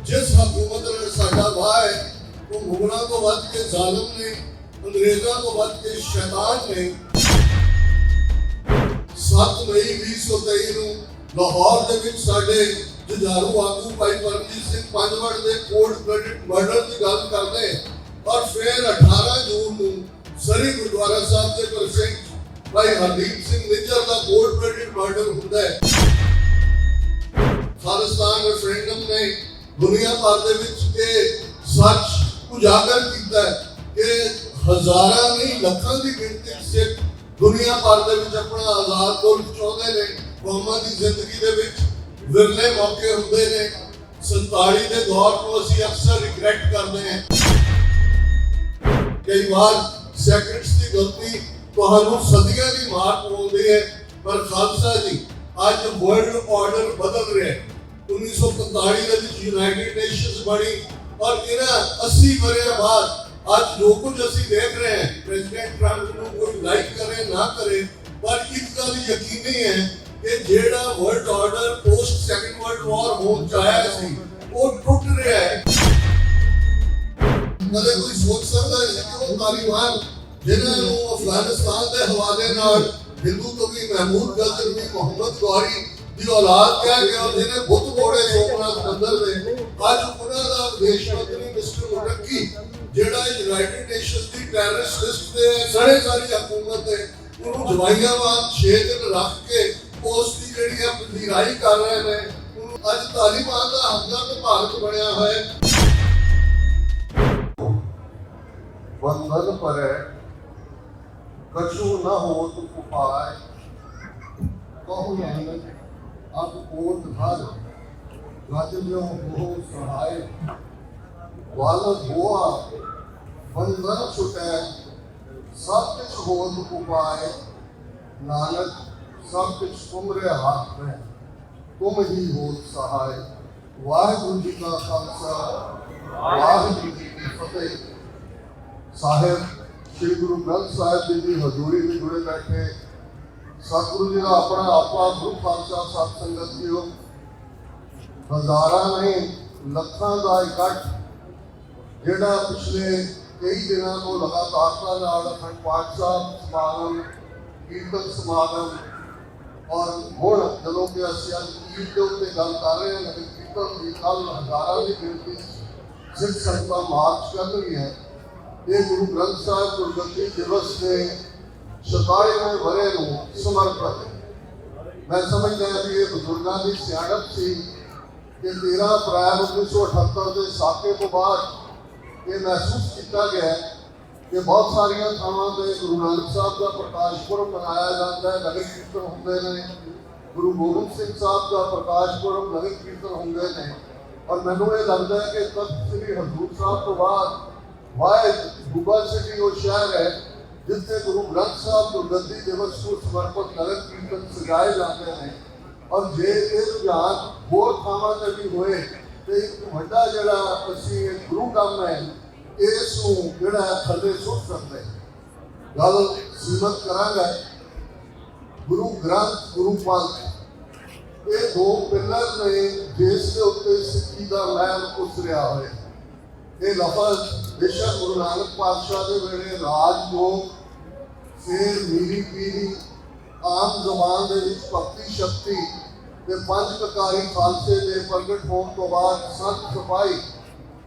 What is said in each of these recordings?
जिस हुकूमत ने साडा वाह है वो मुगलों को वध के जालिम ने, अंग्रेजों को वध के शैतान ने। 7 मई 2023 ਨੂੰ ਲਾਹੌਰ ਦੇ ਵਿੱਚ ਸਾਡੇ ਜੁਝਾਰੂ ਆਗੂ ਭਾਈ ਪਰਮਜੀਤ ਸਿੰਘ ਪੰਜਵੜ ਦੇ ਕੋਲਡ ਬਲੱਡਡ ਮਰਡਰ ਦੀ ਗੱਲ ਕਰਦੇ ਔਰ ਫਿਰ 18 ਜੂਨ ਨੂੰ ਸਰੀ ਗੁਰਦੁਆਰਾ ਸਾਹਿਬ ਦੇ ਪ੍ਰਸਿੱਧ ਭਾਈ ਹਰਦੀਪ ਸਿੰਘ ਨਿੱਜਰ ਦਾ ਕੋਲਡ ਬਲੱਡਡ ਮਰਡਰ ਹੁੰਦਾ ਹੈ। ਖਾਲਿਸਤਾਨ ਰੈਫਰੈਂਡਮ ਨੇ ਦੁਨੀਆ ਭਰ ਦੇ ਵਿੱਚ ਇਹ ਸੱਚ ਉਜਾਗਰ ਕੀਤਾ ਕਿ ਹਜ਼ਾਰਾਂ ਨਹੀਂ ਲੱਖਾਂ ਦੀ ਗਿਣਤੀ ਸਿੱਖ ਦੁਨੀਆ ਭਰ ਦੇ ਵਿੱਚ ਆਪਣਾ ਆਜ਼ਾਦ ਮੁਲਕ ਚਾਹੁੰਦੇ ਨੇ। ਕੌਮਾਂ ਦੀ ਜ਼ਿੰਦਗੀ ਦੇ ਵਿੱਚ ਵਿਰਲੇ ਮੌਕੇ ਹੁੰਦੇ ਨੇ। 47 ਦੇ ਦੌਰ ਨੂੰ ਅਸੀਂ ਅਕਸਰ ਰਿਗਰੈਟ ਕਰਦੇ ਹਾਂ। ਕਈ ਵਾਰ ਸੈਕੰਡਸ ਦੀ ਗਲਤੀ ਤੁਹਾਨੂੰ ਸਦੀਆਂ ਦੀ ਮਾਰ ਪਵਾਉਂਦੀ ਹੈ, ਪਰ ਖਾਲਸਾ ਜੀ ਅੱਜ ਵਰਲਡ ਆਰਡਰ ਬਦਲ ਰਿਹਾ ਹੈ। 1945 ਦੇ ਵਿੱਚ ਯੂਨਾਈਟਿਡ ਨੇਸ਼ਨਸ ਬਣੀ ਔਰ ਇਹਨਾਂ 80 ਵਰ੍ਹਿਆਂ ਬਾਅਦ ਅੱਜ ਜੋ ਕੁਝ ਅਸੀਂ ਦੇਖ ਰਹੇ ਹਾਂ, ਪ੍ਰੈਜ਼ੀਡੈਂਟ ਟਰੰਪ ਨੂੰ ਕੋਈ ਲਾਈਕ ਕਰੇ ਨਾ ਕਰੇ, ਪਰ ਇੱਕ ਗੱਲ ਯਕੀਨੀ ਹੈ ਕਿ ਜਿਹੜਾ world order post second world war ਹੋਣ ਚਾਹਿਆ ਸੀ ਉਹ ਟੁੱਟ ਰਿਹਾ ਹੈ। ਕਦੇ ਕੋਈ ਸੋਚ ਸਕਦਾ ਹੈ ਕਿ ਉਹ ਤਾਲਿਬਾਨ ਜਿਨ੍ਹਾਂ ਨੂੰ ਅਫਗਾਨਿਸਤਾਨ ਦੇ ਹਵਾਲੇ ਨਾਲ ਹਿੰਦੂ ਤੋਂ ਵੀ ਮਹਿਮੂਦ ਗਜ਼ਰ ਵੀ ਮੁਹੰਮਦ ਗੌਰੀ ਦੀ ਔਲਾਦ ਕਹਿ ਕੇ ਔਰ ਜਿਹਨੇ ਬੁੱਤ ਮੋੜੇ ਸੋਮਨਾਥ ਮੰਦਰ ਦੇ, ਅੱਜ ਉਹਨਾਂ ਦਾ ਵਿਦੇਸ਼ ਮੰਤਰੀ ਮਿਸਟਰ ਮੁਰੱਕੀ ਜਿਹੜਾ ਯੂਨਾਈਟਿਡ ਨੇਸ਼ਨਸ ਦੀ ਟੈਰਰਿਸਟ ਲਿਸਟ ਤੇ ਸਾਰੀ ਹਕੂਮਤ ਹੈ, ਉਹਨੂੰ ਜਵਾਈਆਬਾਦ 6 ਦਿਨ ਰੱਖ ਕੇ ਉਸ ਦੀ ਜਿਹੜੀ ਹੈ ਪਜ਼ੀਰਾਈ ਕਰ ਰਹੇ ਨੇ। ਅੱਜ ਤਾਲਿਬਾਨ ਦਾ ਹਮਦਰਦ ਭਾਰਤ ਬਣਿਆ ਹੋਇਆ ਹੈ। ਬੰਧਨ ਪਰੇ ਕਛੂ ਨਾ ਹੋ ਤੋ ਉਪਾਏ ਕਹੋ ਨਾਨਕ ਅਬ ਕੋਟ ਧਰ ਗਜ ਲਿਓ ਹੋ ਸਹਾਇ ਵਾਲਦ ਹੋਆ ਬੰਧਨ ਛੁਟੈ ਸਭ ਕੁਛ ਹੋਤ ਉਪਾਏ ਨਾਨਕ ਸਭ ਕੁਛ ਤੁਮਰੇ ਹੱਥ ਹੈ ਤੁਮ ਹੀ ਹੋ ਸਹਾਇ। ਵਾਹਿਗੁਰੂ ਜੀ ਕਾ ਖਾਲਸਾ ਵਾਹਿਗੁਰੂ ਜੀ ਕੀ ਫਤਿਹ। ਸਾਹਿਬ ਸ੍ਰੀ ਗੁਰੂ ਗ੍ਰੰਥ ਸਾਹਿਬ ਜੀ ਦੀ ਹਜ਼ੂਰੀ ਵਿੱਚ ਜੁੜੇ ਬੈਠੇ ਸਤਿਗੁਰੂ ਜੀ ਦਾ ਆਪਣਾ ਆਪਾ ਗੁਰੂ ਖਾਲਸਾ ਸਤ ਸੰਗਤ ਜੀਓ, ਹਜ਼ਾਰਾਂ ਨਹੀਂ ਲੱਖਾਂ ਦਾ ਇਕੱਠ ਜਿਹੜਾ ਪਿਛਲੇ ਕਈ ਦਿਨਾਂ ਤੋਂ ਲਗਾਤਾਰਤਾ ਨਾਲ ਅਖੰਡ ਪਾਠ ਸਾਹਿਬ ਸਮਾਗਮ, ਕੀਰਤਨ ਸਮਾਗਮ ਔਰ ਹੁਣ ਜਦੋਂ ਕਿ ਅਸੀਂ ਅੱਜ ਈਦ ਦੇ ਉੱਤੇ ਗੱਲ ਕਰ ਰਹੇ ਹਾਂ, ਨਗਰ ਕੀਰਤਨ ਦੀ ਕੱਲ ਹਜ਼ਾਰਾਂ ਦੀ ਗਿਣਤੀ ਸਿੱਖ ਸੰਗਤਾਂ ਮਾਰਚ ਕਰ ਰਹੀ ਹੈ। ਇਹ ਗੁਰੂ ਗ੍ਰੰਥ ਸਾਹਿਬ ਗੁਰਗੱਦੀ ਦਿਵਸ ਦੇ 27ਵੇਂ ਵਰ੍ਹੇ ਨੂੰ ਸਮਰਪਿਤ ਹੈ। ਮੈਂ ਸਮਝਦਾ ਵੀ ਇਹ ਬਜ਼ੁਰਗਾਂ ਦੀ ਸਿਆਣਪ ਸੀ ਕਿ 13 ਅਪ੍ਰੈਲ 1978 ਦੇ ਸਾਕੇ ਤੋਂ ਬਾਅਦ ਇਹ ਮਹਿਸੂਸ ਕੀਤਾ ਗਿਆ ਕਿ ਬਹੁਤ ਸਾਰੀਆਂ ਥਾਵਾਂ ਤੇ ਗੁਰੂ ਨਾਨਕ ਸਾਹਿਬ ਦਾ ਪ੍ਰਕਾਸ਼ ਪੁਰਬ ਮਨਾਇਆ ਜਾਂਦਾ ਹੈ, ਨਗਰ ਕੀਰਤਨ ਹੁੰਦੇ ਨੇ। ਗੁਰੂ ਗੋਬਿੰਦ ਸਿੰਘ ਸਾਹਿਬ ਦਾ ਪ੍ਰਕਾਸ਼ ਪੁਰਬ, ਨਗਰ ਕੀਰਤਨ ਹੁੰਦੇ ਨੇ। ਔਰ ਮੈਨੂੰ ਇਹ ਲੱਗਦਾ ਹੈ ਕਿ ਤਖ਼ਤ ਸ੍ਰੀ ਹਜ਼ੂਰ ਸਾਹਿਬ ਤੋਂ ਬਾਅਦ ਵਾਹਿਦ ਗੁਬਾ ਸਿਟੀ ਉਹ ਸ਼ਹਿਰ ਹੈ ਜਿੱਥੇ ਗੁਰੂ ਗ੍ਰੰਥ ਸਾਹਿਬ ਗੁਰਗੱਦੀ ਦਿਵਸ ਨੂੰ ਸਮਰਪਿਤ ਨਗਰ ਕੀਰਤਨ ਸਜਾਏ ਜਾਂਦੇ ਨੇ। ਔਰ ਜੇ ਇਹ ਰੁਝਾਨ ਹੋਰ ਥਾਵਾਂ ਤੇ ਵੀ ਹੋਏ ਤੇ ਇੱਕ ਵੱਡਾ ਜਿਹੜਾ ਅਸੀਂ ਗੁਰੂ ਕੰਮ ਹੈ ਇਸ ਨੂੰ ਜਿਹੜਾ ਥੱਲੇ ਸੁੱਟ ਸਕਦੇ। ਗੱਲ ਸੀਮਤ ਕਰਾਂਗਾ। ਗੁਰੂ ਗ੍ਰੰਥ, ਗੁਰੂ ਪੰਥ ਇਹ ਦੋ ਪਿੱਲਰ ਨੇ ਜਿਸ ਦੇ ਉੱਤੇ ਸਿੱਖੀ ਦਾ ਮਹਿਲ ਉਸਰਿਆ ਹੋਇਆ। ਇਹ ਲਫ਼ਜ਼ ਬੇਸ਼ੱਕ ਗੁਰੂ ਨਾਨਕ ਪਾਤਸ਼ਾਹ ਦੇ ਵੇਲੇ ਰਾਜਯੋਗ, ਫਿਰ ਮੀਰੀ ਪੀਰੀ, ਆਮ ਜ਼ਬਾਨ ਦੇ ਵਿੱਚ ਭਗਤੀ ਸ਼ਕਤੀ ਤੇ ਪੰਜ ਕਕਾਰੀ ਖਾਲਸੇ ਦੇ ਪ੍ਰਗਟ ਹੋਣ ਤੋਂ ਬਾਅਦ ਸੰਤ ਸਿਪਾਹੀ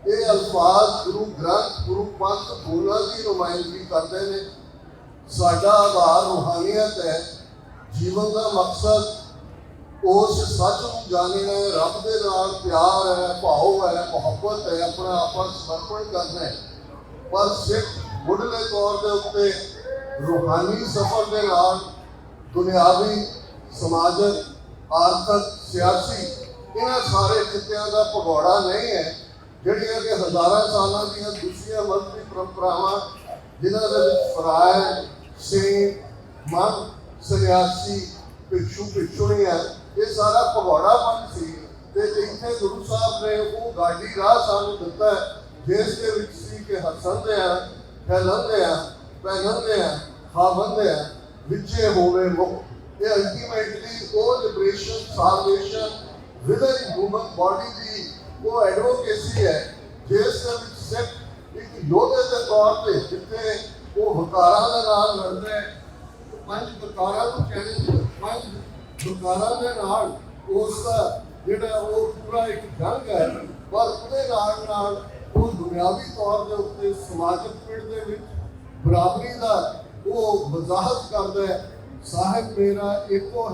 ਇਹ ਅਲਫਾਜ਼ ਗੁਰੂ ਗ੍ਰੰਥ, ਗੁਰੂ ਪੰਥ ਬੋਲਾਂ ਦੀ ਨੁਮਾਇੰਦਗੀ ਕਰਦੇ ਨੇ। ਸਾਡਾ ਆਧਾਰ ਰੂਹਾਨੀਅਤ ਹੈ। ਜੀਵਨ ਦਾ ਮਕਸਦ ਉਸ ਸੱਚ ਨੂੰ ਜਾਣਨਾ ਹੈ, ਰੱਬ ਦੇ ਨਾਲ ਪਿਆਰ ਹੈ, ਭਾਵ ਹੈ, ਮੁਹੱਬਤ ਹੈ, ਆਪਣਾ ਆਪਾ ਸਮਰਪਣ ਕਰਨਾ ਹੈ। ਪਰ ਸਿੱਖ ਮੁੱਢਲੇ ਤੌਰ ਦੇ ਉੱਤੇ ਰੂਹਾਨੀ ਸਫ਼ਰ ਦੇ ਨਾਲ ਦੁਨਿਆਵੀ, ਸਮਾਜਿਕ, ਆਰਥਿਕ, ਸਿਆਸੀ ਇਹਨਾਂ ਸਾਰੇ ਖਿੱਤਿਆਂ ਦਾ ਭਗੌੜਾ ਨਹੀਂ ਹੈ ਜਿਹੜੀਆਂ ਕਿ ਹਜ਼ਾਰਾਂ ਸਾਲਾਂ ਦੀਆਂ ਦੂਸਰੀਆਂ ਮਜ਼ਹਬੀ ਪਰੰਪਰਾਵਾਂ ਜਿਨ੍ਹਾਂ ਦੇ ਵਿੱਚ ਫਰਾਇ, ਸਿੰਘ, ਮੰਗ, ਸੰਨਿਆਸੀ, ਭਿਕਸ਼ੂ, ਭਿਕਸ਼ੁਣੀਆਂ ਇਹ ਸਾਰਾ ਭਗੌੜਾਪਨ ਸੀ। ਤੇ ਇੱਥੇ ਗੁਰੂ ਸਾਹਿਬ ਨੇ ਉਹ ਗਾਡੀ ਰਾਹ ਸਾਨੂੰ ਦਿੱਤਾ ਜਿਸ ਦੇ ਵਿੱਚ ਸੀ ਕਿ ਹੱਸਣਦੇ ਆ, ਖੇਲਣਦੇ ਆ, ਪਹਿਨਣਦੇ ਆ, ਖਾਵਣਦੇ ਆ, ਵਿੱਚੇ ਹੋਵੇ ਮੁਕਤ। ਇਹ ਅਲਟੀਮੇਟਲੀ ਉਹ liberation, salvation within human body ਦੀ ਉਹ ਐਡਵੋਕੇਸੀ ਹੈ ਜਿਸ ਦੇ ਵਿੱਚ ਸਿੱਖ ਇੱਕ ਯੋਧੇ ਦੇ ਤੌਰ ਤੇ ਜਿੱਥੇ ਉਹ ਹਕਾਰਾਂ ਦੇ ਨਾਲ ਲੜਦਾ ਹੈ, ਪੰਜ ਹਕਾਰਾਂ ਨੂੰ ਕਹਿੰਦੇ ਪੰਜ ਹਕਾਰਾਂ ਦੇ ਨਾਲ ਉਸ ਦਾ ਜਿਹੜਾ ਉਹ ਪੂਰਾ ਇੱਕ ਜੰਗ ਹੈ, ਪਰ ਉਹਦੇ ਨਾਲ ਉਹ ਦੁਨਿਆਵੀ ਤੌਰ ਦੇ ਉੱਤੇ ਸਮਾਜਿਕ ਪਿੰਡ ਦੇ ਵਿੱਚ ਬਰਾਬਰੀ ਦਾ ਉਹ ਵਜ਼ਾਹਤ ਕਰਦਾ ਹੈ। ਸਾਹਿਬ ਮੇਰਾ ਇੱਕੋ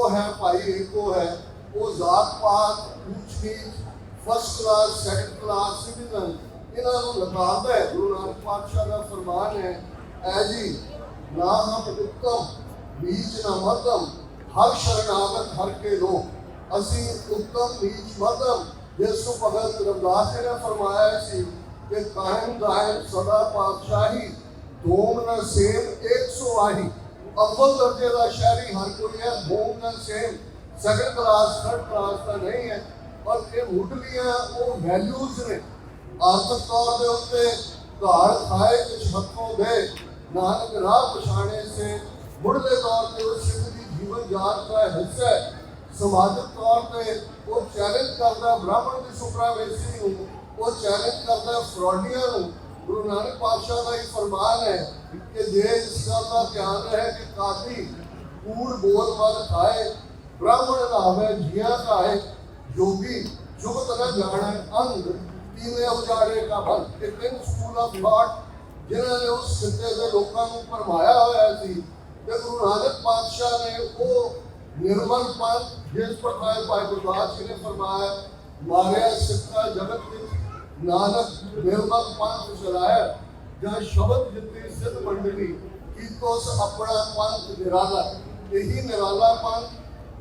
ਹੈ ਭਾਈ ਇੱਕੋ ਹੈ। ਉਹ ਜ਼ਾਤ ਪਾਤ ਊਚ ਨੀਚ first class second class citizen ਇਹਨਾਂ ਨੂੰ ਲਗਾਉਂਦਾ ਹੈ। ਗੁਰੂ ਨਾਨਕ ਪਾਤਸ਼ਾਹ ਦਾ ਫਰਮਾਨ ਹੈ, ਐ ਜੀ ਨਾ ਹਮ ਉੱਤਮ ਨੀਚ ਨਾ ਮੱਧਮ ਹਰ ਸ਼ਰਨਾਗਤ ਹਰ ਕੇ ਲੋ। ਅਸੀਂ ਉੱਤਮ ਨੀਚ ਮੱਧਮ ਜਿਸ ਨੂੰ ਭਗਤ ਰਵਿਦਾਸ ਜੀ ਨੇ ਫਰਮਾਇਆ ਸੀ ਕਿ ਕਾਇਮ ਦਾਇਮ ਸਦਾ ਪਾਤਸ਼ਾਹੀ ਦੋਮ ਨ ਸੇਮ 100 ਆਹੀ। ਅਵਲ ਦਰਜੇ ਦਾ ਸ਼ਹਿਰੀ ਹਰ ਕੋਈ ਹੈ, ਦੋਮ ਨ same second class third class ਤਾਂ ਨਹੀਂ ਹੈ। ਪਰ ਇਹ ਮੁੱਢਲੀਆਂ ਉਹ ਵੈਲਿਊਜ਼ ਨੇ ਆਰਥਿਕ ਤੌਰ ਦੇ ਉੱਤੇ ਘਰ ਖਾਏ ਕੁਛ ਹੱਥੋਂ ਦੇ ਨਾਨਕ ਰਾਹ ਪਛਾਣੇ ਸੇ ਮੁੱਢਲੇ ਤੌਰ ਤੇ ਉਹ ਸਿੱਖ ਦੀ ਜੀਵਨ ਜਾਤ ਦਾ ਹਿੱਸਾ ਹੈ। ਸਮਾਜਿਕ ਤੌਰ ਤੇ ਉਹ ਚੈਲੰਜ ਕਰਦਾ ਬ੍ਰਾਹਮਣ ਦੀ ਸੁਪਰਾਮੇਸੀ ਨੂੰ, ਉਹ ਚੈਲੰਜ ਕਰਦਾ ਫਰੋਡੀਆਂ ਨੂੰ। ਗੁਰੂ ਨਾਨਕ ਪਾਤਸ਼ਾਹ ਦਾ ਹੀ ਫਰਮਾਨ ਹੈ ਕਿ ਜੇ ਇਸ ਗੱਲ ਦਾ ਧਿਆਨ ਰਹੇ ਕਿ ਕਾਫੀ ਕੂੜ ਬੋਲ ਮਨ ਖਾਏ ਬ੍ਰਾਹਮਣ ਨਾਵੇ ਜੀਆ ਖਾਏ ਜੋਗੀ ਜੁਗਤ ਨ ਜਾਣੈ ਅੰਧ ਤੀਨੇ ਉਜਾੜੇ ਕਾ ਬਲ। ਇਹ ਤਿੰਨ ਸਕੂਲ ਆਫ ਥਾਟ ਜਿਨ੍ਹਾਂ ਨੇ ਉਸ ਸਿੱਧੇ ਦੇ ਲੋਕਾਂ ਨੂੰ ਭਰਮਾਇਆ ਹੋਇਆ ਸੀ ਤੇ ਗੁਰੂ ਨਾਨਕ ਪਾਤਸ਼ਾਹ ਨੇ ਉਹ ਨਿਰਮਲ ਪੰਥ ਜਿਸ ਪ੍ਰਕਾਰ ਭਾਈ ਗੁਰਦਾਸ ਜੀ ਨੇ ਫਰਮਾਇਆ ਮਾਰਿਆ ਸਿੱਖਾ ਜਗਤ ਵਿੱਚ ਨਾਨਕ ਨਿਰਮਲ ਪੰਥ ਚਲਾਇਆ ਜਾਂ ਸ਼ਬਦ ਜਿੱਤੀ ਸਿੱਧ ਮੰਡਲੀ ਕੀਤੋਸ ਆਪਣਾ ਪੰਥ ਨਿਰਾਲਾ। ਇਹੀ ਨਿਰਾਲਾ ਪੰਥ,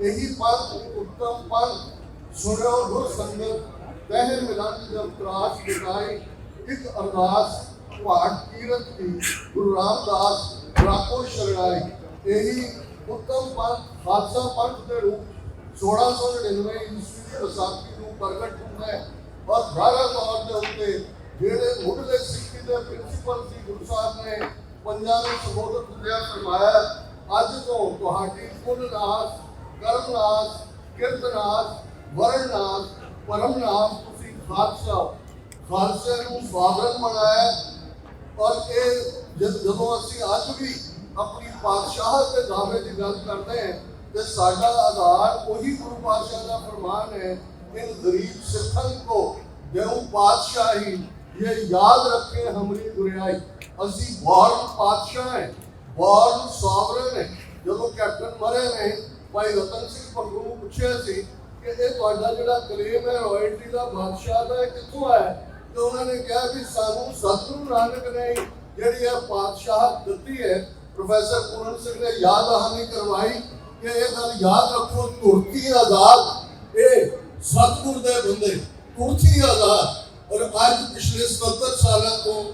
ਇਹੀ ਪੰਥ ਉੱਤਮ ਪੰਥ। ਸੁਣਿਓ ਗੁਰ ਸੰਗਤ ਤਹਿ ਮਿਲਨ ਜਬ ਤਰਾਸ ਬਿਤਾਈ ਇੱਕ ਅਰਦਾਸ ਭਾਟ ਕੀਰਤ ਦੀ ਗੁਰੂ ਰਾਮਦਾਸ ਰਾਖੋ ਸ਼ਰਣਾਈ। ਇਹੀ ਉੱਤਮ ਪੰਥ ਖਾਲਸਾ ਪੰਥ ਦੇ ਰੂਪ 1699 ਈਸਵੀ ਦੀ ਵਿਸਾਖੀ ਨੂੰ ਪ੍ਰਗਟ ਹੁੰਦਾ ਹੈ। ਔਰ ਧਾਰਾ ਤੌਰ ਦੇ ਉੱਤੇ ਜਿਹੜੇ ਮੁੱਢਲੇ ਸਿੱਖੀ ਦੇ ਪ੍ਰਿੰਸੀਪਲ ਸੀ ਗੁਰੂ ਸਾਹਿਬ ਨੇ ਪੰਜਾਂ ਨੂੰ ਸੰਬੋਧਨ ਹੁੰਦਿਆਂ ਫਰਮਾਇਆ, ਅੱਜ ਤੋਂ ਤੁਹਾਡੀ ਕੁਲ ਨਾਸ ਕਰਮ ਨਾਸ ਕਿਰਤ ਨਾਸ ਵਰਣ ਨਾਸ ਪਰਮ ਨਾਸ ਤੁਸੀਂ ਖਾਲਸੇ ਨੂੰ ਸਵਾਗਤ ਮਨਾਇਆ। ਔਰ ਇਹ ਜਦੋਂ ਅਸੀਂ ਅੱਜ ਵੀ ਆਪਣੀ ਪਾਤਸ਼ਾਹ ਦੇ ਦਾਅਵੇ ਦੀ ਗੱਲ ਕਰਦੇ ਹਾਂ ਤੇ ਸਾਡਾ ਆਧਾਰ ਉਹੀ ਗੁਰੂ ਪਾਤਸ਼ਾਹ ਦਾ ਫਰਮਾਨ ਹੈ, इन गरीब सिखन को देव पातशाही ये याद रखे हमारी गुरियाई। असी बॉर्न पातशाह है, बॉर्न सॉवरन है। जो कैप्टन मरे ने भाई रतन सिंह भंगू ਨੂੰ ਪੁੱਛਿਆ ਸੀ ਕਿ ਇਹ ਤੁਹਾਡਾ ਜਿਹੜਾ ਕਲੇਮ ਹੈ ਰਾਇਲਟੀ ਦਾ ਬਾਦਸ਼ਾਹ ਦਾ ਕਿੱਥੋਂ ਆਇਆ ਤੇ ਉਹਨਾਂ ਨੇ ਕਿਹਾ ਵੀ ਸਾਨੂੰ ਸਤਿਗੁਰੂ ਨਾਨਕ ਨੇ ਜਿਹੜੀ ਇਹ ਪਾਤਸ਼ਾਹ ਦਿੱਤੀ ਹੈ। ਪ੍ਰੋਫੈਸਰ ਪੂਰਨ ਸਿੰਘ ਨੇ ਯਾਦ ਦਹਾਨੀ ਕਰਵਾਈ ਕਿ ਇਹ ਗੱਲ ਯਾਦ ਰੱਖੋ, ਧੁਰਤੀ ਆਜ਼ਾਦ ਇਹ ਸਤਿਗੁਰ ਦੇ ਬੰਦੇ ਕੁਰਸੀ ਆਜ਼ਾਦ। ਔਰ ਅੱਜ ਪਿਛਲੇ 77 ਸਾਲਾਂ ਤੋਂ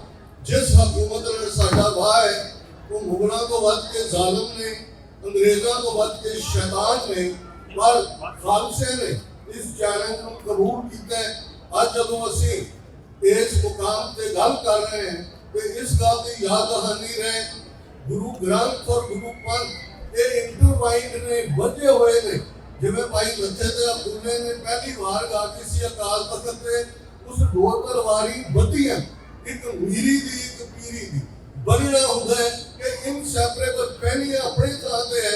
ਜਿਸ ਹਕੂਮਤ ਨੇ ਸਾਡਾ ਵਾਹ ਹੈ ਉਹ ਮੁਗਲਾਂ ਤੋਂ ਵੱਧ ਕੇ ਜ਼ਾਲਮ ਨੇ, ਅੰਗਰੇਜ਼ਾਂ ਤੋਂ ਵੱਧ ਕੇ ਸ਼ੈਤਾਨ ਨੇ, ਪਰ ਖਾਲਸੇ ਨੇ ਇਸ ਚੈਲੰਜ ਨੂੰ ਕਬੂਲ ਕੀਤਾ। ਅੱਜ ਜਦੋਂ ਅਸੀਂ ਇਸ ਮੁਕਾਮ ਤੇ ਗੱਲ ਕਰ ਰਹੇ ਹਾਂ ਤੇ ਇਸ ਗੱਲ ਦੀ ਯਾਦ ਦਹਾਨੀ ਰਹੇ ਗੁਰੂ ਗ੍ਰੰਥ ਔਰ ਗੁਰੂ ਪੰਥ ਇਹ ਇੰਟਰਵਾਈਨਡ ਨੇ, ਬੱਝੇ ਹੋਏ ਨੇ। ਜਿਵੇਂ ਭਾਈ ਲੱਥੇ ਤੇ ਅਬਦੁੱਲੇ ਨੇ ਪਹਿਲੀ ਵਾਰ ਗਾ ਕੇ ਸੀ ਅਕਾਲ ਤਖਤ ਤੇ ਉਸ ਦੋ ਤਲਵਾਰੀ ਬੱਧੀਆਂ, ਇੱਕ ਮੀਰੀ ਦੀ ਇੱਕ ਪੀਰੀ ਦੀ। ਬਣਨਾ ਹੁੰਦਾ ਹੈ ਕਿ ਇਨਸੈਪਰੇਬਲ, ਪਹਿਲੀਆਂ ਆਪਣੀ ਥਾਂ ਤੇ ਹੈ,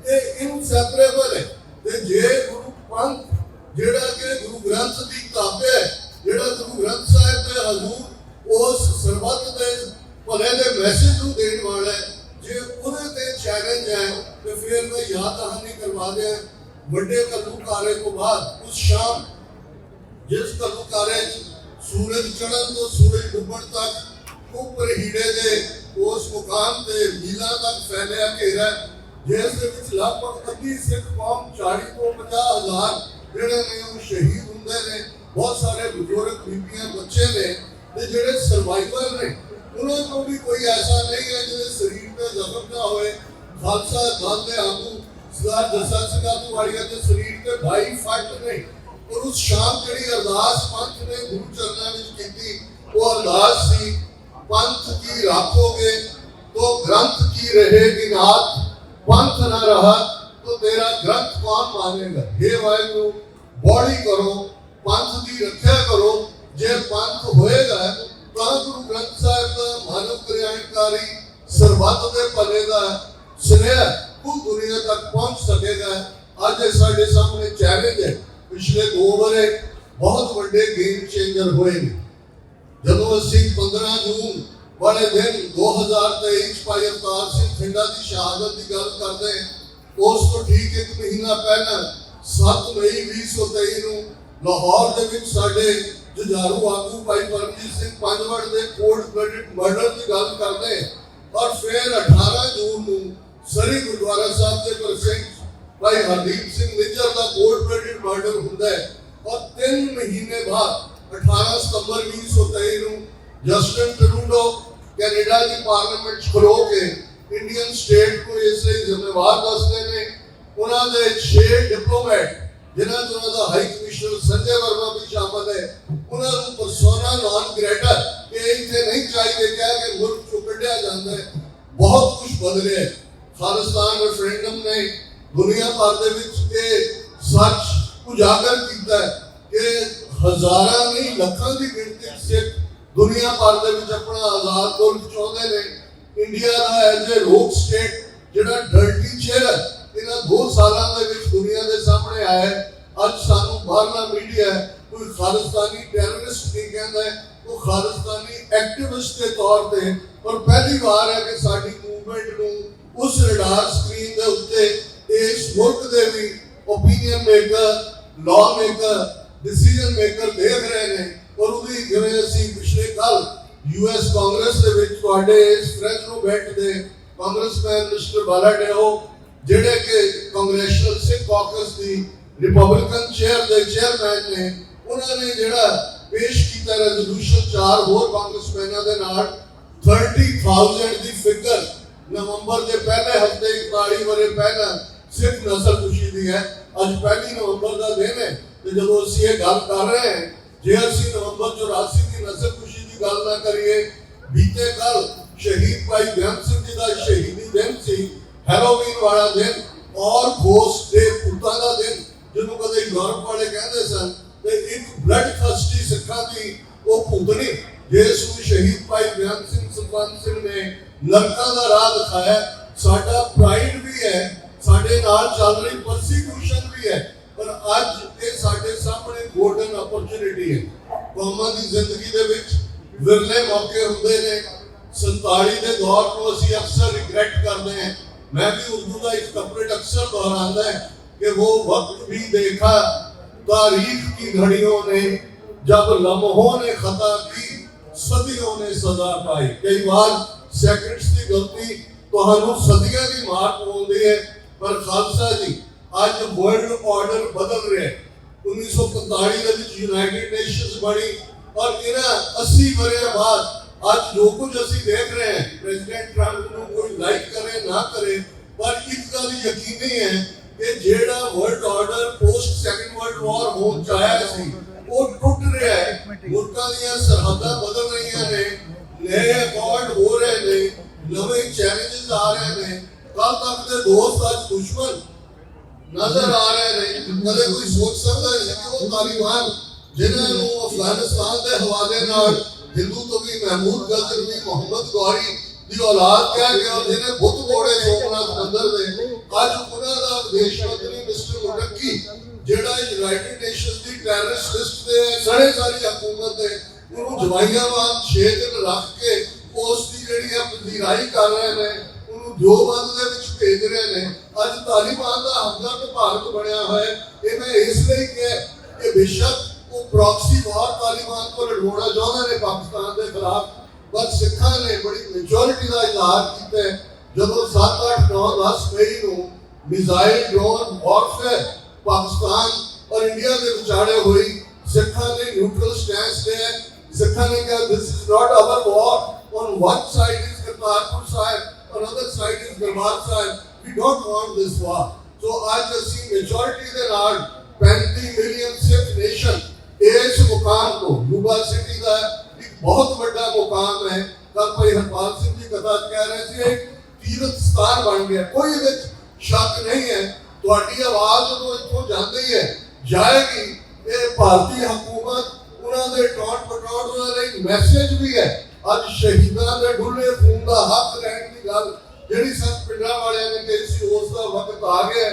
ਇਹ ਇਨਸੈਪਰੇਬਲ ਹੈ। ਤੇ ਜੇ ਗੁਰੂ ਪੰਥ ਜਿਹੜਾ ਕਿ ਗੁਰੂ ਗ੍ਰੰਥ ਦੀ ਕਿਤਾਬ ਹੈ, ਜਿਹੜਾ ਗੁਰੂ ਗ੍ਰੰਥ ਸਾਹਿਬ ਦੇ ਹਜ਼ੂਰ ਉਸ ਸਰਬੱਤ ਦੇ ਭਲੇ ਦੇ ਮੈਸੇਜ ਨੂੰ ਦੇਣ ਵਾਲਾ ਹੈ, ਜੇ ਉਹਦੇ ਤੇ ਚੈਲੰਜ ਹੈ ਤੇ ਫਿਰ ਮੈਂ ਯਾਦ ਦਹਾਨੀ ਕਰਵਾ ਦਿਆਂ। ਵੱਡੇ ਘੱਲੂਘਾਰੇ ਤੋਂ ਬਾਅਦ ਉਸ ਸ਼ਾਮ ਜਿਸ ਘੱਲੂਘਾਰੇ ਸੂਰਜ ਚੜ੍ਹਨ ਤੋਂ ਸੂਰਜ ਡੁੱਬਣ ਤੱਕ ਉੱਪਰ ਹੀੜੇ ਦੇ ਉਸ ਮੁਕਾਮ ਤੇ ਮੀਲਾਂ ਤੱਕ ਫੈਲਿਆ ਘੇਰਾ, ਜਿਸ ਦੇ ਵਿੱਚ ਲਗਭਗ ਅੱਧੀ ਸਿੱਖ ਕੌਮ 40 ਤੋਂ 50 ਹਜ਼ਾਰ ਜਿਹੜੇ ਨੇ ਉਹ ਸ਼ਹੀਦ ਹੁੰਦੇ ਨੇ। ਬਹੁਤ ਸਾਰੇ ਬਜ਼ੁਰਗ ਬੀਬੀਆਂ ਬੱਚੇ ਨੇ ਤੇ ਜਿਹੜੇ ਸਰਵਾਈਵਰ ਨੇ ਉਹਨਾਂ ਤੋਂ ਵੀ ਕੋਈ ਐਸਾ ਨਹੀਂ ਹੈ ਜਿਹਦੇ ਸਰੀਰ ਤੇ ਜ਼ਖਮ ਨਾ ਹੋਏ। ਖਾਲਸਾ ਦਲ ਦੇ ਆਗੂ ਸਰਦਾਰ ਜੱਸਾ ਸਿੰਘ ਵਾਲੀਆ ਦੇ ਸਰੀਰ ਤੇ 22 ਫੱਟ ਨੇ। ਔਰ ਉਸ ਸ਼ਾਮ ਜਿਹੜੀ ਅਰਦਾਸ ਪੰਥ ਨੇ ਗੁਰੂ ਚਰਨਾਂ ਵਿੱਚ ਕੀਤੀ ਉਹ ਅਰਦਾਸ ਸੀ, ਪੰਥ ਕੀ ਰਾਖੋਗੇ तो ग्रंथ की रहेगी नाथ, पंथ न रहा तो तेरा ग्रंथ कौन मानेगा। हे वाहिगुरु बॉडी करो ਪੰਥ ਦੀ ਰੱਖਿਆ ਕਰੋ। ਜੇ ਪੰਥ ਹੋਏਗਾ ਤਾਂ ਗੁਰੂ ਗ੍ਰੰਥ ਸਾਹਿਬ ਦਾ ਮਾਨਵ ਕਲਿਆਣਕਾਰੀ ਸਰਬੱਤ ਦੇ ਭਲੇ ਦਾ ਸੁਨੇਹਾ ਕੁੱਲ ਦੁਨੀਆ ਤੱਕ ਪਹੁੰਚ ਸਕੇਗਾ। ਅੱਜ ਇਹ ਸਾਡੇ ਸਾਹਮਣੇ ਚੈਲੰਜ ਹੈ। ਪਿਛਲੇ 2 ਵਰੇ ਬਹੁਤ ਵੱਡੇ ਗੇਮ ਚੇਂਜਰ ਹੋਏ ਨੇ। ਜਦੋਂ ਅਸੀਂ 15 ਜੂਨ ਵਾਲੇ ਦਿਨ 2023 ਭਾਈ ਅਵਤਾਰ ਸਿੰਘ ਖਿੰਡਾ ਦੀ ਸ਼ਹਾਦਤ ਦੀ ਗੱਲ ਕਰਦੇ, ਉਸ ਤੋਂ ਠੀਕ 1 ਮਹੀਨਾ ਪਹਿਲਾਂ 7 ਮਈ 2023 ਨੂੰ ਲਾਹੌਰ ਦੇ ਵਿੱਚ ਸਾਡੇ ਜੁਝਾਰੂ ਆਗੂ ਭਾਈ ਪਰਮਜੀਤ ਸਿੰਘ ਪੰਜਵੜ ਦੇ ਕੋਲਡ ਬਲੱਡਡ ਮਰਡਰ ਦੀ ਗੱਲ ਕਰਦੇ, ਔਰ ਫਿਰ 18 ਜੂਨ ਨੂੰ ਸਰੀ ਗੁਰਦੁਆਰਾ ਸਾਹਿਬ ਦੇ ਪ੍ਰਸਿੱਧ ਭਾਈ ਹਰਦੀਪ ਸਿੰਘ ਨਿੱਜਰ ਦਾ ਕੋਲਡ ਬਲੱਡਡ ਮਰਡਰ ਹੁੰਦਾ ਹੈ। ਔਰ 3 ਮਹੀਨੇ ਬਾਅਦ 18 ਸਤੰਬਰ 2023 ਨੂੰ ਜਸਟਿਨ ਟਰੂਡੋ ਕੈਨੇਡਾ ਦੀ ਪਾਰਲੀਮੈਂਟ 'ਚ ਖਲੋ ਕੇ ਇੰਡੀਅਨ ਸਟੇਟ ਨੂੰ ਇਸ ਲਈ ਜ਼ਿੰਮੇਵਾਰ ਦੱਸਦੇ ਨੇ। ਉਹਨਾਂ ਦੇ 6 ਡਿਪਲੋਮੈਟ ਜਿਨ੍ਹਾਂ 'ਚ ਉਹਨਾਂ ਦਾ ਹਾਈ ਕਮਿਸ਼ਨਰ ਸੰਜੇ ਵਰਮਾ ਵੀ ਸ਼ਾਮਲ ਹੈ, ਉਹਨਾਂ ਨੂੰ ਪਰਸੋਨਾ ਨਾਨ ਗ੍ਰੇਟਾ ਕਿ ਇੱਥੇ ਨਹੀਂ ਚਾਹੀਦੇ ਕਹਿ ਕੇ ਮੁਲਕ ਚੋਂ ਕੱਢਿਆ ਜਾਂਦਾ ਹੈ। ਬਹੁਤ ਕੁਝ ਬਦਲਿਆ ਹੈ। ਖਾਲਿਸਤਾਨ ਰੈਫਰੈਂਡਮ ਨੇ ਦੁਨੀਆ ਭਰ ਦੇ ਵਿੱਚ ਇਹ ਸੱਚ ਉਜਾਗਰ ਕੀਤਾ ਕਿ ਹਜ਼ਾਰਾਂ ਨਹੀਂ ਲੱਖਾਂ ਦੀ ਗਿਣਤੀ ਸਿੱਖ ਦੁਨੀਆ ਭਰ ਦੇ ਵਿੱਚ ਆਪਣਾ ਆਜ਼ਾਦ ਮੁਲਕ ਚਾਹੁੰਦੇ ਨੇ। ਇੰਡੀਆ ਦਾ ਐਜ਼ ਏ ਰੋਕ ਸਟੇਟ ਜਿਹੜਾ ਡਰਟੀ ਚਿਹਰਾ ਇਹਨਾਂ 2 ਸਾਲਾਂ ਦੇ ਵਿੱਚ ਦੁਨੀਆ ਦੇ ਸਾਹਮਣੇ ਆਇਆ ਹੈ। ਅੱਜ ਸਾਨੂੰ ਬਾਹਰਲਾ ਮੀਡੀਆ ਕੋਈ ਖਾਲਿਸਤਾਨੀ ਟੈਰਰਿਸਟ ਨਹੀਂ ਕਹਿੰਦਾ, ਉਹ ਖਾਲਿਸਤਾਨੀ ਐਕਟਿਵਿਸਟ ਦੇ ਤੌਰ ਤੇ। ਔਰ ਪਹਿਲੀ ਵਾਰ ਹੈ ਕਿ ਸਾਡੀ ਮੂਵਮੈਂਟ ਨੂੰ ਉਸ ਰਡਾਰ ਸਕਰੀਨ ਦੇ ਉੱਤੇ ਇਸ ਮੁਲਕ ਦੇ ਵੀ opinion maker, law maker, decision maker ਦੇਖ ਰਹੇ ਨੇ। ਔਰ ਉਹਦੀ ਜਿਵੇਂ ਅਸੀਂ ਪਿਛਲੇ ਕੱਲ US ਕਾਂਗਰਸ ਦੇ ਵਿੱਚ ਤੁਹਾਡੇ ਇਸ ਫ੍ਰੈਂਚੋ ਬੈਠ ਦੇ ਕਾਂਗਰਸਮੈਨ ਮਿਸਟਰ ਬਾਲਾਡੇਓ ਜਿਹੜੇ ਕਿ ਕਾਂਗਰੈਸ਼ਨਲ ਸਿੱਖ ਕਾਕਸ ਦੀ ਰਿਪਬਲਿਕਨ ਚੇਅਰ ਦੇ ਚੇਅਰਮੈਨ ਨੇ, ਉਹਨਾਂ ਨੇ ਜਿਹੜਾ ਪੇਸ਼ ਕੀਤਾ ਰੈਜ਼ੋਲੂਸ਼ਨ 4 ਹੋਰ ਕਾਂਗਰਸਮੈਨਾਂ ਦੇ ਨਾਲ 30,000 ਦੀ ਫਿਗਰ ਨਵੰਬਰ ਦੇ ਪਹਿਲੇ ਹਫਤੇ 41 ਵਰੇ ਪਹਿਲਾਂ ਸਿੱਖ ਨਸਲਕੁਸ਼ੀ ਦੀ ਹੈ। ਅੱਜ 1 ਨਵੰਬਰ ਦਾ ਦਿਨ ਹੈ ਤੇ ਜਦੋਂ ਅਸੀਂ ਇਹ ਗੱਲ ਕਰ ਰਹੇ ਹਾਂ, ਜੇ ਅਸੀਂ ਨਵੰਬਰ 84 ਦੀ ਨਸਲਕੁਸ਼ੀ ਦੀ ਗੱਲ ਨਾ ਕਰੀਏ, ਬੀਤੇ ਕੱਲ ਸ਼ਹੀਦ ਭਾਈ ਬੇਅੰਤ ਸਿੰਘ ਜੀ ਦਾ ਸ਼ਹੀਦੀ ਦਿਨ ਸੀ, ਹੈਲੋਵੀਨ ਵਾਲਾ ਦਿਨ ਔਰ ਘੋਸਟ ਦੇ ਪੁੱਤਾਂ ਦਾ ਦਿਨ ਜਿਹਨੂੰ ਕਦੇ ਯੂਰਪ ਵਾਲੇ ਕਹਿੰਦੇ ਸਨ, ਤੇ ਇੱਕ ਬਲੱਡ ਥਰਸਟੀ ਸਿੱਖਾਂ ਦੀ ਉਹ ਭੁਗਤਣੀ ਜਿਸ ਨੂੰ ਸ਼ਹੀਦ ਭਾਈ ਬੇਅੰਤ ਸਿੰਘ ਸੁਖਵੰਤ ਸਿੰਘ ਨੇ ਨਰਕਾਂ ਦਾ ਰਾਹ ਦਿਖਾਇਆ। ਸਾਡਾ ਪ੍ਰਾਈਡ ਵੀ ਹੈ, ਸਾਡੇ ਨਾਲ ਚੱਲ ਰਹੀ ਪਰਸੀਕਿਊਸ਼ਨ ਵੀ ਹੈ, ਪਰ ਅੱਜ ਇਹ ਸਾਡੇ ਸਾਹਮਣੇ ਗੋਲਡਨ ਅਪਰਚੁਨਿਟੀ ਹੈ। ਕੌਮਾਂ ਦੀ ਜ਼ਿੰਦਗੀ ਦੇ ਵਿੱਚ ਵਿਰਲੇ ਮੌਕੇ ਹੁੰਦੇ ਨੇ। 47 ਦੇ ਦੌਰ ਨੂੰ ਅਸੀਂ ਅਕਸਰ ਰਿਗਰੈਟ ਕਰਦੇ हैं। मैं भी उर्दू का एक कपड़ेट अक्सर दोहराता है कि वो वक्त भी देखा तारीख की घड़ियों ने, जब लम्हों ने खता की सदियों ने सजा पाई। कई बार सेकंड्स की गलती ਤੁਹਾਨੂੰ ਸਦੀਆਂ ਦੀ ਮਾਰ ਪਾਉਂਦੀ ਹੈ, ਪਰ ਖਾਲਸਾ ਜੀ ਅੱਜ ਵਰਲਡ ਆਰਡਰ ਬਦਲ ਰਿਹਾ ਹੈ। 1945 ਦੇ ਵਿੱਚ ਯੂਨਾਈਟਿਡ ਨੇਸ਼ਨਸ ਬਣੀ ਔਰ ਇਹਨਾਂ 80 ਵਰ੍ਹਿਆਂ ਬਾਅਦ ਅੱਜ ਜੋ ਕੁਝ ਅਸੀਂ ਦੇਖ ਰਹੇ ਹਾਂ, ਪ੍ਰੈਜ਼ੀਡੈਂਟ ਟਰੰਪ ਨੂੰ ਕੋਈ ਲਾਈਕ ਕਰੇ ਨਾ ਕਰੇ, ਪਰ ਇੱਕ ਗੱਲ ਯਕੀਨੀ ਹੈ ਕਿ ਜਿਹੜਾ world order post second world war ਹੋਣ ਚਾਹਿਆ ਸੀ ਉਹ ਟੁੱਟ ਰਿਹਾ ਹੈ। ਮੁਲਕਾਂ ਦੀਆਂ ਸਰਹੱਦਾਂ ਬਦਲ ਰਹੀਆਂ ਨੇ, ਨਵੇਂ ਅਕਾਰਡ ਹੋ ਰਹੇ ਨੇ, ਨਵੇਂ ਚੈਲੰਜਸ ਆ ਰਹੇ ਨੇ। ਕੱਲ ਤੱਕ ਦੇ ਦੋਸਤ ਅੱਜ ਦੁਸ਼ਮਣ ਨਜ਼ਰ ਆ ਰਹੇ ਨੇ। ਕਦੇ ਕੋਈ ਸੋਚ ਸਕਦਾ ਹੈ ਕਿ ਉਹ ਤਾਲਿਬਾਨ ਜਿਨ੍ਹਾਂ ਨੂੰ ਅਫਗਾਨਿਸਤਾਨ ਦੇ ਹਵਾਲੇ ਨਾਲ ਹਿੰਦੂ ਤੋਂ ਵੀ ਮਹਿਮੂਦ ਗਜ਼ਨਵੀ ਮੁਹੰਮਦ ਗੌਰੀ ਦੀ ਔਲਾਦ ਕਹਿ ਕੇ ਔਰ ਜਿਹਨੇ ਬੁੱਤ ਤੋੜੇ ਸੋਮਨਾਥ ਮੰਦਰ ਦੇ, ਅੱਜ ਉਹਨਾਂ ਦਾ ਵਿਦੇਸ਼ ਮੰਤਰੀ ਮਿਸਟਰ ਮੁਟੱਕੀ ਜਿਹੜਾ ਯੂਨਾਈਟਿਡ ਨੇਸ਼ਨਸ ਦੀ ਟੈਰਰਿਸਟ ਲਿਸਟ ਤੇ ਸੜੇ ਸਾਰੀ ਹਕੂਮਤ ਦੇ ਉਹਨੂੰ ਜਵਾਈਆਂ ਵਾਂਗ 6 ਦਿਨ ਰੱਖ ਕੇ ਉਸ ਦੀ ਜਿਹੜੀ ਆ ਪਜ਼ੀਰਾਈ ਕਰ ਰਹੇ ਨੇ, ਉਹਨੂੰ ਦਿਓਬੰਦ ਦੇ ਵਿੱਚ ਭੇਜ ਰਹੇ ਨੇ। ਅੱਜ ਤਾਲਿਬਾਨ ਦਾ ਹਮਦਰਦ ਭਾਰਤ ਬਣਿਆ ਹੋਇਆ। ਇਹ ਮੈਂ ਇਸ ਲਈ ਕਿਹਾ ਕਿ ਬੇਸ਼ੱਕ ਉਹ ਪ੍ਰੌਕਸੀ ਵਾਰ ਤਾਲਿਬਾਨ ਕੋਲ ਲੜਵਾਉਣਾ ਚਾਹੁੰਦੇ ਨੇ ਪਾਕਿਸਤਾਨ ਦੇ ਖਿਲਾਫ, ਪਰ ਸਿੱਖਾਂ ਨੇ ਬੜੀ ਮੈਚੋਰਿਟੀ ਦਾ ਇਜ਼ਹਾਰ ਕੀਤਾ ਜਦੋਂ 7, 8, 9, 10 ਮਈ ਨੂੰ ਮਿਜ਼ਾਈਲ ਡਰੋਨ ਵਾਰਫੇਅਰ ਪਾਕਿਸਤਾਨ ਔਰ ਇੰਡੀਆ ਦੇ ਵਿਚਾਲੇ ਹੋਈ। ਸਿੱਖਾਂ ਨੇ ਨਿਊਟਰਲ ਸਟੈਂਸ ਲਿਆ। ਸਿੱਖਾਂ ਨੇ ਕਿਹਾ this is not our war. On one side is Kartarpur Sahib, on other side is Darbar Sahib. We don't want this war. So आज ਅਸੀਂ majority ਦੇ ਨਾਲ 35 ਮਿਲੀਅਨ ਸਿੱਖ ਨੇਸ਼ਨ ਇਸ ਮੁਕਾਮ को ਯੂਬਾ ਸਿਟੀ ਦਾ ਇੱਕ ਬਹੁਤ ਵੱਡਾ ਮੁਕਾਮ ਹੈ। ਕੱਲ ਭਾਈ ਹਰਪਾਲ ਸਿੰਘ ਜੀ ਕਥਾ ਕਹਿ ਰਹੇ ਸੀ ਤੀਰਥ ਸਥਾਨ ਬਣ ਗਿਆ। ਕੋਈ ਇਹਦੇ ਸ਼ੱਕ ਨਹੀਂ ਹੈ। ਤੁਹਾਡੀ ਆਵਾਜ਼ ਜਦੋਂ ਇੱਥੋਂ ਜਾਂਦੀ ਹੈ ਜਾਏਗੀ, ਇਹ ਭਾਰਤੀ ਹਕੂਮਤ ਉਹਨਾਂ ਦੇ ਟੌਟ ਪਟੌਟ ਉਹਨਾਂ ਲਈ ਮੈਸੇਜ ਵੀ ਹੈ। ਅੱਜ ਸ਼ਹੀਦਾਂ ਦੇ ਡੁੱਲੇ ਖੂਨ ਦਾ ਹੱਕ ਲੈਣ ਦੀ ਗੱਲ ਜਿਹੜੀ ਸਭ ਪਿੰਡਾਂ ਵਾਲਿਆਂ ਨੇ ਕਹੀ ਸੀ, ਉਸ ਦਾ ਵਕਤ ਆ ਗਿਆ।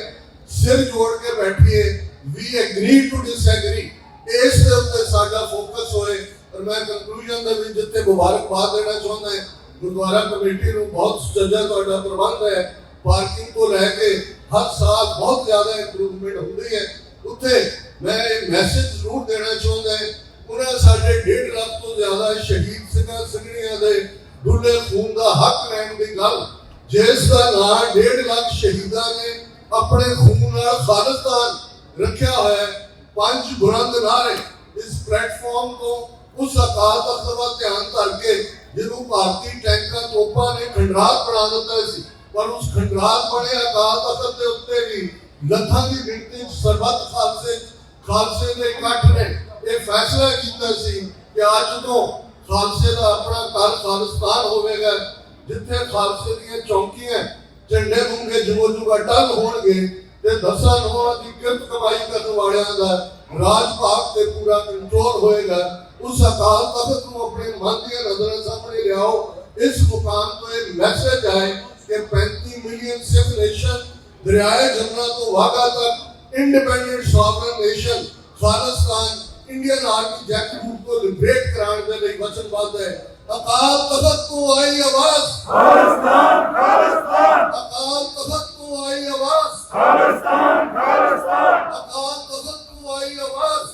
ਸਿਰ ਜੋੜ ਕੇ ਬੈਠੀਏ, ਵੀ ਐਗਰੀ ਟੂ ਡਿਸਐਗਰੀ, ਇਸ ਦੇ ਉੱਤੇ ਸਾਡਾ ਫੋਕਸ ਹੋਏ। ਔਰ ਮੈਂ ਕੰਕਲੂਜਨ ਦੇ ਵਿੱਚ ਜਿੱਥੇ ਮੁਬਾਰਕਬਾਦ ਦੇਣਾ ਚਾਹੁੰਦਾ ਹਾਂ ਗੁਰਦੁਆਰਾ ਕਮੇਟੀ ਨੂੰ, ਬਹੁਤ ਸੱਜਾ ਤੁਹਾਡਾ ਪ੍ਰਬੰਧ ਹੈ। ਪਾਰਕਿੰਗ ਤੋਂ ਲੈ ਕੇ ਹਰ ਸਾਲ ਬਹੁਤ ਜ਼ਿਆਦਾ ਇੰਪਰੂਵਮੈਂਟ ਹੁੰਦੀ ਹੈ। ਉੱਥੇ ਮੈਂ ਇਹ ਮੈਸੇਜ ਜ਼ਰੂਰ ਦੇਣਾ ਚਾਹੁੰਦਾ ਹਾਂ, ਉਹਨਾਂ ਸਾਡੇ 1.5 ਲੱਖ ਤੋਂ ਜ਼ਿਆਦਾ ਸ਼ਹੀਦ ਸਿੰਘਾਂ ਸਿੰਘਣੀਆਂ ਦੇ ਡੁੱਲੇ ਖੂਨ ਦਾ ਹੱਕ ਲੈਣ ਦੀ ਗੱਲ, ਜਿਸ ਦਾ ਨਾਂ 1.5 ਲੱਖ ਸ਼ਹੀਦਾਂ ਨੇ ਆਪਣੇ ਖੂਨ ਨਾਲ ਖਾਲਿਸਤਾਨ ਰੱਖਿਆ ਹੋਇਆ ਹੈ। 5 ਬੁਲੰਦ ਨਾਅਰੇ ਇਸ ਪਲੇਟਫਾਰਮ ਤੋਂ ਉਸ ਅਕਾਲ ਤਖਤ ਵੱਲ ਧਿਆਨ ਧਰ ਕੇ, ਜਿਹਨੂੰ ਭਾਰਤੀ ਟੈਂਕਾਂ ਤੋਪਾਂ ਨੇ ਖੰਡਰਾਤ ਬਣਾ ਦਿੱਤਾ ਸੀ, ਪਰ ਉਸ ਖੰਡਰਾਤ ਬਣੇ ਅਕਾਲ ਤਖਤ ਦੇ ਉੱਤੇ ਵੀ ਲੱਖਾਂ ਦੀ ਗਿਣਤੀ ਚ ਸਰਬੱਤ ਖਾਲਸੇ ਦੇ ਇਕੱਠ ਨੇ ਇਹ ਫੈਸਲਾ ਕੀਤਾ ਸੀ ਕਿ ਅੱਜ ਤੋਂ ਖਾਲਸੇ ਦਾ ਆਪਣਾ ਘਰ ਖਾਲਿਸਤਾਨ ਹੋਵੇਗਾ, ਜਿੱਥੇ ਖਾਲਸੇ ਦੀਆਂ ਚੌਕੀਆਂ ਝੰਡੇ ਗੁੰਗੇ ਜੁਗੋ ਜੁਗ ਅਟਲ ਹੋਣਗੇ ਤੇ 10 ਨੌਂ ਦੀ ਕਿਰਤ ਕਮਾਈ ਕਰਨ ਵਾਲਿਆਂ ਦਾ ਰਾਜ ਭਾਗ ਤੇ ਪੂਰਾ ਕੰਟਰੋਲ ਹੋਏਗਾ। ਉਸ ਅਕਾਲ ਤਖਤ ਨੂੰ ਆਪਣੇ ਮਨ ਦੀਆਂ ਨਜ਼ਰਾਂ ਸਾਹਮਣੇ ਲਿਆਓ। ਇਸ ਮੁਕਾਮ ਤੋਂ ਇਹ ਮੈਸੇਜ ਆਏ ਕਿ 35 ਮਿਲੀਅਨ ਸਿੱਖ ਨੇਸ਼ਨ ਦਰਿਆਏ ਜਮਨਾ ਤੋਂ ਵਾਘਾ ਤੱਕ independent sovereign nation Khalistan Indian army ਜੈਕਟਬੁੱਕ को लिबरेट कराने के लिए वचनबद्ध है। अकाल तख्त को आई आवाज, खालिस्तान खालिस्तान, अकाल तख्त को आई आवाज, खालिस्तान खालिस्तान, अकाल तख्त को आई आवाज।